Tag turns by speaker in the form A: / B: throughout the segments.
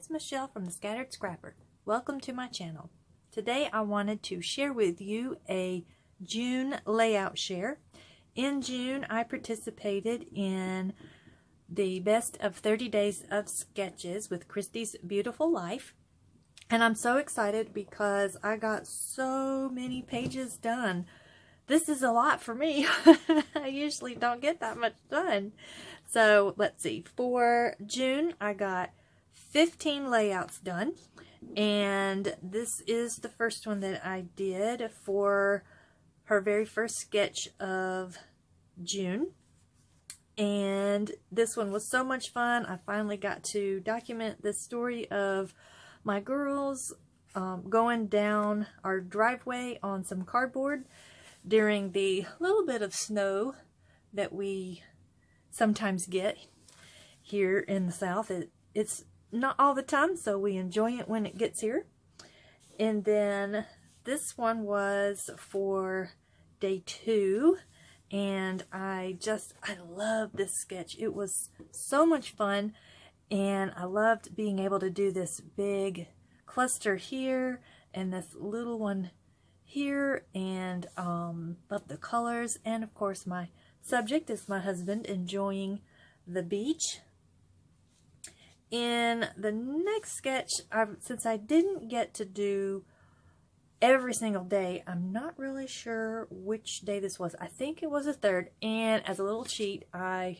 A: it's Michelle from the Scattered Scrapper. Welcome to my channel. Today I wanted to share with you a June layout share. In June I participated in the best of 30 days of sketches with Christy's Beautiful Life. And I'm so excited because I got so many pages done. This is a lot for me. I usually don't get that much done. So let's see, for June I got 15 layouts done, and this is the first one that I did for her very first sketch of June. And this one was so much fun. I finally got to document this story of my girls going down our driveway on some cardboard during the little bit of snow that we sometimes get here in the South. It's not all the time, so we enjoy it when it gets here. And then this one was for day 2, and I love this sketch. It was so much fun, and I loved being able to do this big cluster here and this little one here, and love the colors. And of course my subject is my husband enjoying the beach. In the next sketch, since I didn't get to do every single day, I'm not really sure which day this was. I think it was the 3rd, and as a little cheat I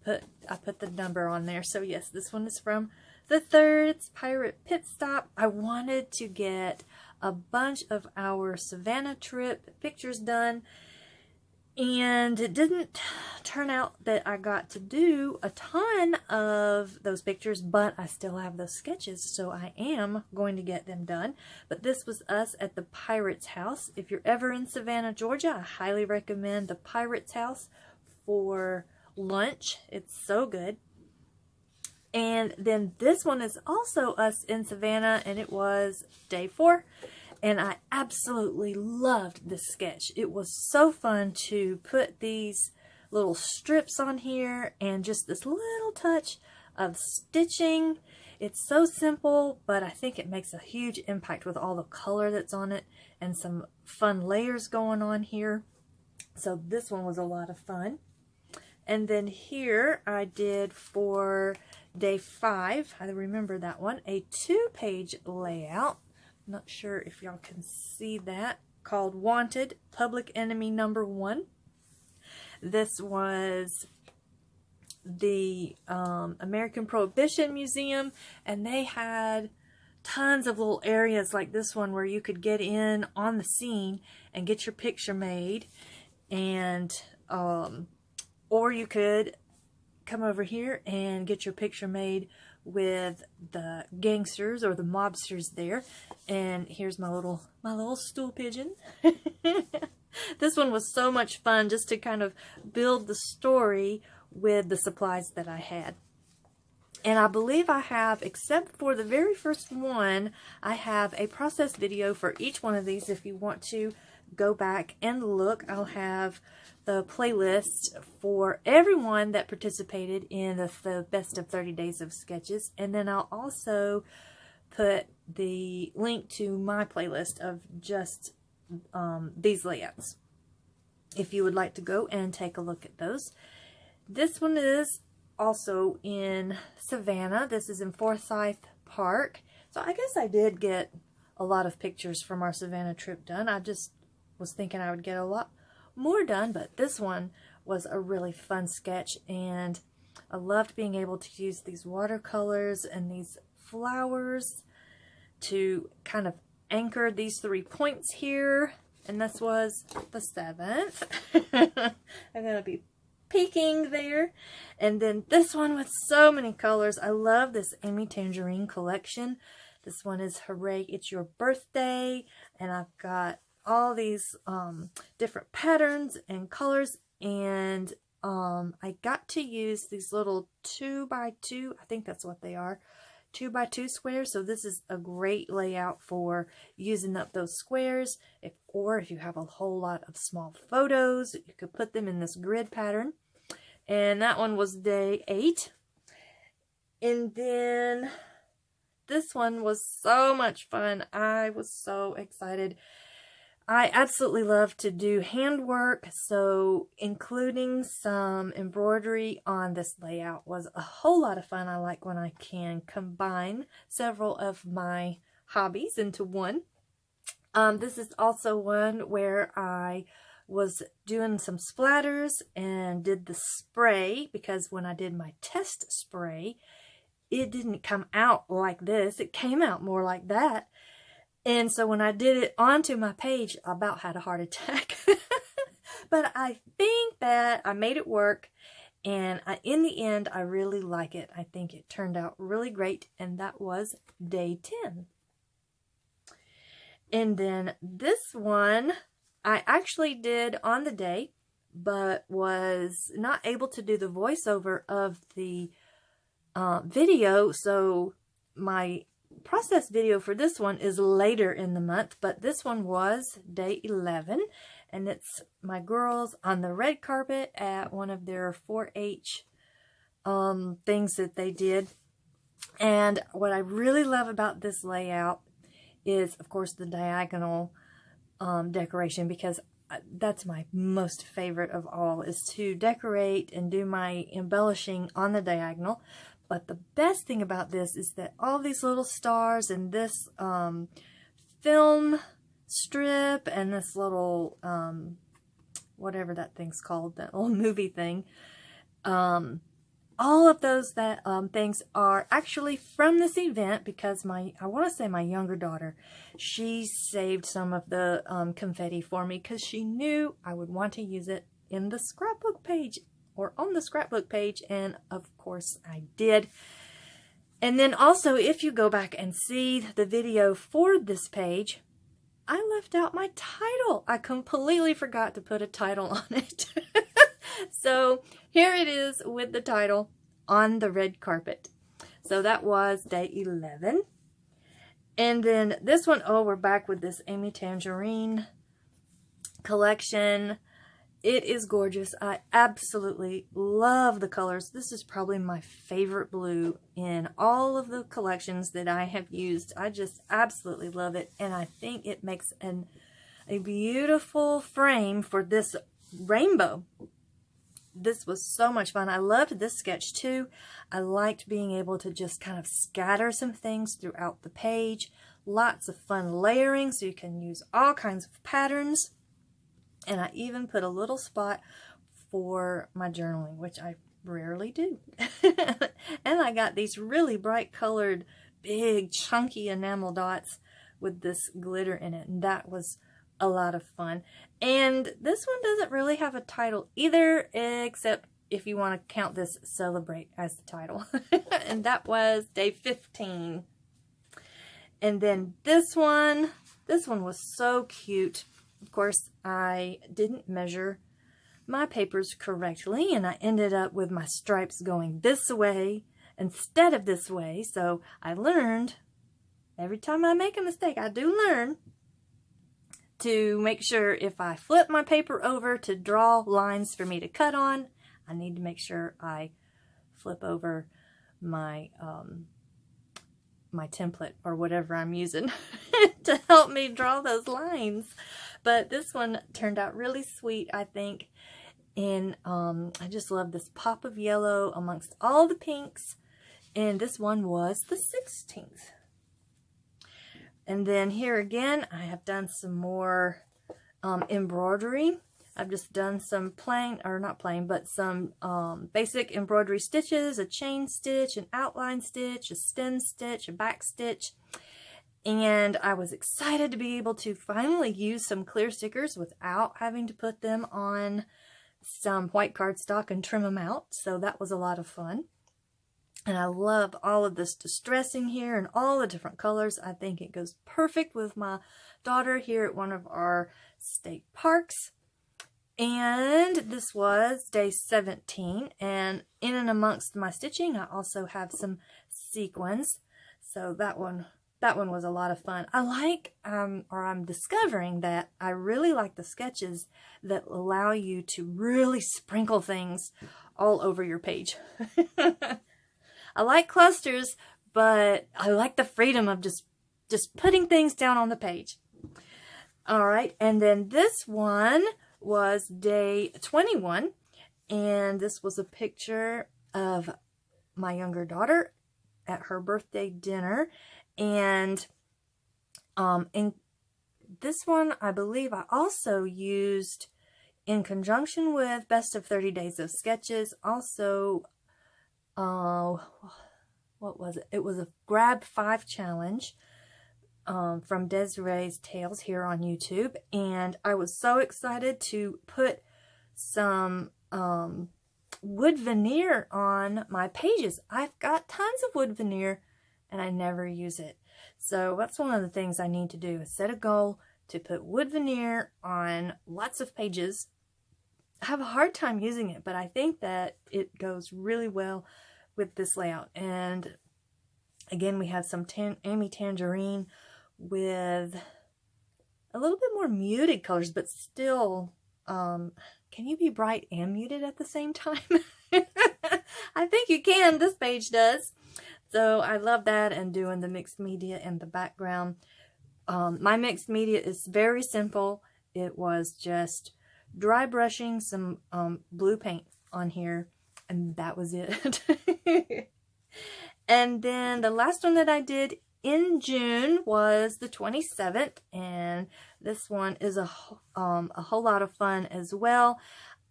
A: put the number on there. So yes, this one is from the 3rd. It's Pirate Pit Stop. I wanted to get a bunch of our Savannah trip pictures done, and it didn't turn out that I got to do a ton of those pictures, but I still have those sketches, so I am going to get them done. But this was us at the Pirate's House. If you're ever in Savannah, Georgia, I highly recommend the Pirate's House for lunch. It's so good. And then this one is also us in Savannah, and it was day 4. And I absolutely loved this sketch. It was so fun to put these little strips on here and just this little touch of stitching. It's so simple, but I think it makes a huge impact with all the color that's on it and some fun layers going on here. So this one was a lot of fun. And then here I did for day 5, I remember that one, a 2-page layout. Not sure if y'all can see that, called Wanted, Public Enemy Number 1. This was the American Prohibition Museum, and they had tons of little areas like this one where you could get in on the scene and get your picture made, and or you could come over here and get your picture made with the gangsters or the mobsters there. And here's my little stool pigeon. This one was so much fun, just to kind of build the story with the supplies that I had. And I believe I have, except for the very first one, I have a process video for each one of these. If you want to go back and look, I'll have the playlist for everyone that participated in the best of 30 days of sketches, and then I'll also put the link to my playlist of just these layouts if you would like to go and take a look at those. This one is also in Savannah. This is in Forsyth Park. So I guess I did get a lot of pictures from our Savannah trip done. I just was thinking I would get a lot more done, but this one was a really fun sketch, and I loved being able to use these watercolors and these flowers to kind of anchor these 3 points here. And this was the 7th. I'm gonna be peeking there. And then this one with so many colors. I love this Amy Tangerine collection. This one is Hooray, It's Your Birthday, and I've got all these different patterns and colors, and I got to use these little 2x2, I think that's what they are, 2x2 squares. So this is a great layout for using up those squares, or if you have a whole lot of small photos, you could put them in this grid pattern. And that one was day 8. And then this one was so much fun. I was so excited. I absolutely love to do handwork, so including some embroidery on this layout was a whole lot of fun. I like when I can combine several of my hobbies into one. This is also one where I was doing some splatters and did the spray, because when I did my test spray, it didn't come out like this. It came out more like that. And so when I did it onto my page, I about had a heart attack. But I think that I made it work, and in the end, I really like it. I think it turned out really great, and that was day 10. And then this one, I actually did on the day, but was not able to do the voiceover of the video, so my process video for this one is later in the month, but this one was day 11, and it's my girls on the red carpet at one of their 4-H things that they did. And what I really love about this layout is, of course, the diagonal decoration, because that's my most favorite of all, is to decorate and do my embellishing on the diagonal. But the best thing about this is that all these little stars and this film strip and this little, whatever that thing's called, that little movie thing, all of those things are actually from this event, because I want to say my younger daughter, she saved some of the confetti for me because she knew I would want to use it in the scrapbook page, or on the scrapbook page, and of course I did. And then also, if you go back and see the video for this page, I left out my title. I completely forgot to put a title on it. So here it is with the title, On the Red Carpet. So that was day 11. And then this one, oh, we're back with this Amy Tangerine collection. It is gorgeous. I absolutely love the colors. This is probably my favorite blue in all of the collections that I have used. I just absolutely love it. And I think it makes a beautiful frame for this rainbow. This was so much fun. I loved this sketch too. I liked being able to just kind of scatter some things throughout the page. Lots of fun layering, so you can use all kinds of patterns. And I even put a little spot for my journaling, which I rarely do. And I got these really bright colored, big, chunky enamel dots with this glitter in it. And that was a lot of fun. And this one doesn't really have a title either, except if you want to count this Celebrate as the title. And that was day 15. And then this one was so cute. Of course, I didn't measure my papers correctly, and I ended up with my stripes going this way instead of this way. So I learned, every time I make a mistake, I do learn to make sure if I flip my paper over to draw lines for me to cut on, I need to make sure I flip over my my template or whatever I'm using to help me draw those lines. But this one turned out really sweet, I think. And I just love this pop of yellow amongst all the pinks. And this one was the 16th. And then here again, I have done some more embroidery. I've just done some some basic embroidery stitches, a chain stitch, an outline stitch, a stem stitch, a back stitch. And I was excited to be able to finally use some clear stickers without having to put them on some white cardstock and trim them out. So that was a lot of fun. And I love all of this distressing here and all the different colors. I think it goes perfect with my daughter here at one of our state parks. And this was day 17. And in and amongst my stitching, I also have some sequins. So that one was a lot of fun. I like, or I'm discovering that I really like the sketches that allow you to really sprinkle things all over your page. I like clusters, but I like the freedom of just putting things down on the page. All right, and then this one was day 21, and this was a picture of my younger daughter at her birthday dinner, and in this one, I believe I also used, in conjunction with Best of 30 Days of Sketches, also, what was it? It was a Grab 5 challenge from Desiree's Tales here on YouTube, and I was so excited to put some wood veneer on my pages. I've got tons of wood veneer and I never use it. So that's one of the things I need to do, is set a goal to put wood veneer on lots of pages. I have a hard time using it, but I think that it goes really well with this layout. And again, we have some Amy Tangerine with a little bit more muted colors, but still, can you be bright and muted at the same time? I think you can. This page does. So I love that, and doing the mixed media in the background. My mixed media is very simple. It was just dry brushing some blue paint on here, and that was it. And then the last one that I did in June was the 27th, and this one is a whole lot of fun as well.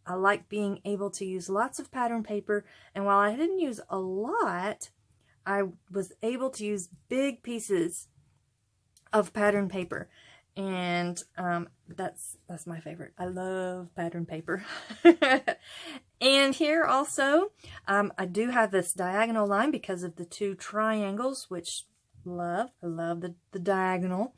A: I like being able to use lots of pattern paper, and while I didn't use a lot, I was able to use big pieces of pattern paper, and that's my favorite. I love pattern paper. And here also, I do have this diagonal line because of the two triangles, which I love the diagonal.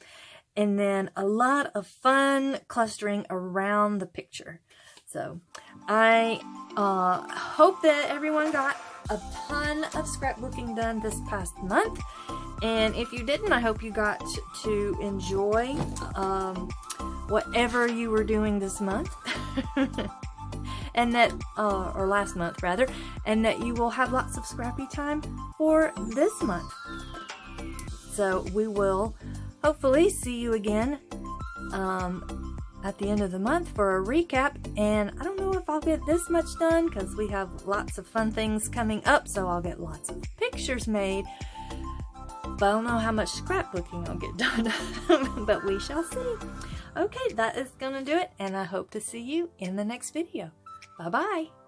A: And then a lot of fun clustering around the picture. So I hope that everyone got a ton of scrapbooking done this past month. And if you didn't, I hope you got to enjoy whatever you were doing this month. And that, or last month rather, and that you will have lots of scrappy time for this month. So we will hopefully see you again at the end of the month for a recap. And I don't know if I'll get this much done because we have lots of fun things coming up, so I'll get lots of pictures made. But I don't know how much scrapbooking I'll get done. But we shall see. Okay, that is going to do it, and I hope to see you in the next video. Bye-bye.